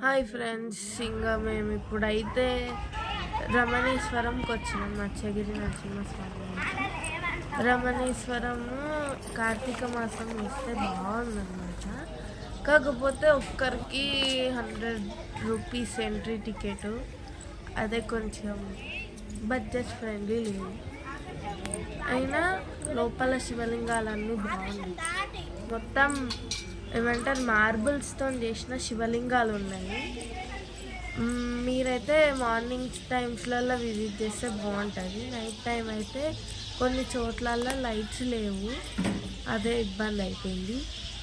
Hi friends, ఇంకా మేము ఇప్పుడైతే రమణేశ్వరంకి వచ్చినాం. మత్స్యగిరి నరసింహస్వామి. రమణేశ్వరము కార్తీక మాసం వస్తే బాగుందన్నమాట. కాకపోతే ఒక్కరికి 100 రూపీస్ ఎంట్రీ టికెట్. అదే కొంచెం బడ్జెట్ ఫ్రెండ్లీ లేదు. అయినా లోపల శివలింగాలన్నీ బాగుంది. మొత్తం ఏమంటారు, మార్బుల్స్తో చేసిన శివలింగాలు ఉన్నాయి. మీరైతే మార్నింగ్ టైమ్స్లలో విజిట్ చేస్తే బాగుంటుంది. నైట్ టైం అయితే కొన్ని చోట్లలో లైట్స్ లేవు, అదే ఇబ్బంది అయిపోయింది.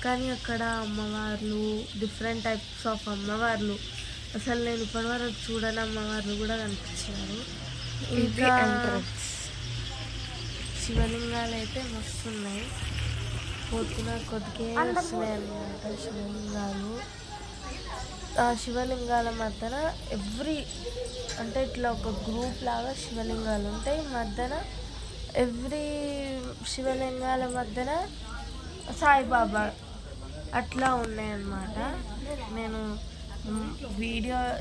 కానీ అక్కడ అమ్మవార్లు, డిఫరెంట్ టైప్స్ ఆఫ్ అమ్మవార్లు, అసలు నేను ఇప్పటివరకు చూడని అమ్మవార్లు కూడా కనిపించారు. ఇంకా శివలింగాలు అయితే మస్తు ఉన్నాయి. పోతున్న కొద్దికే వస్తున్నాయి అన్నమాట శివలింగాలు. ఆ శివలింగాల మధ్యన అంటే ఇట్లా ఒక గ్రూప్ లాగా శివలింగాలు ఉంటాయి. మధ్యన శివలింగాల మధ్యన సాయిబాబా అట్లా ఉన్నాయన్నమాట. నేను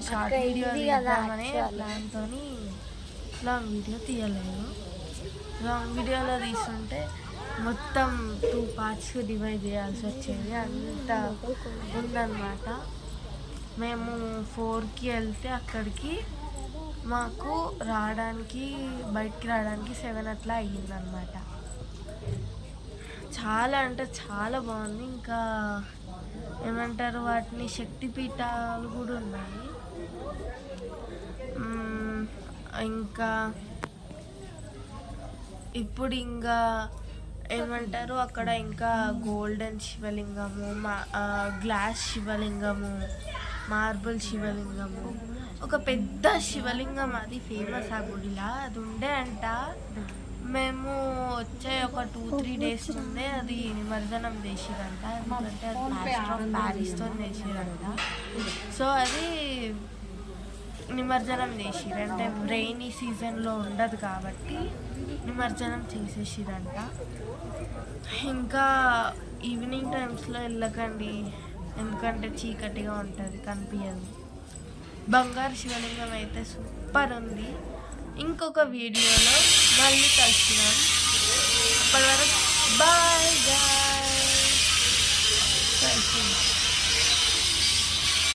షార్ట్ వీడియో తీద్దామనే ప్లాన్తో లాంగ్ వీడియో తీయలేదు. లాంగ్ వీడియోలో తీసుకుంటే మొత్తం 2 పార్ట్స్కి డివైడ్ చేయాల్సి వచ్చేది, అంత ఉందన్నమాట. మేము 4కి వెళ్తే అక్కడికి మాకు బయటికి రావడానికి 7 అట్లా అయ్యిందనమాట. చాలా అంటే చాలా బాగుంది. ఇంకా ఏమంటారు, వాటిని శక్తిపీఠాలు కూడా ఉన్నాయి. ఇంకా ఇప్పుడు ఇంకా ఏమంటారు, అక్కడ ఇంకా గోల్డెన్ శివలింగము, గ్లాస్ శివలింగము, మార్బుల్ శివలింగము, ఒక పెద్ద శివలింగం, అది ఫేమస్ ఆ గుడిలా. అది ఉండే అంట. మేము వచ్చే ఒక 2-3 డేస్ ముందే అది నిమజ్జనం చేసిరంట. ఎందుకంటే అది ప్లాస్టర్ ఆఫ్ ప్యారిస్తో చేసిరంట. సో అది నిమజ్జనం చేసిరు. అంటే రెయినీ సీజన్లో ఉండదు కాబట్టి నిమజ్జనం చేసేసిరంట. ఇంకా ఈవినింగ్ టైమ్స్లో వెళ్ళకండి, ఎందుకంటే చీకటిగా ఉంటుంది, కనిపించదు. బంగారు శివలింగం అయితే సూపర్ ఉంది. ఇంకొక వీడియోలో మళ్ళీ కలిసినాం. అప్పటి వరకు బాయ్.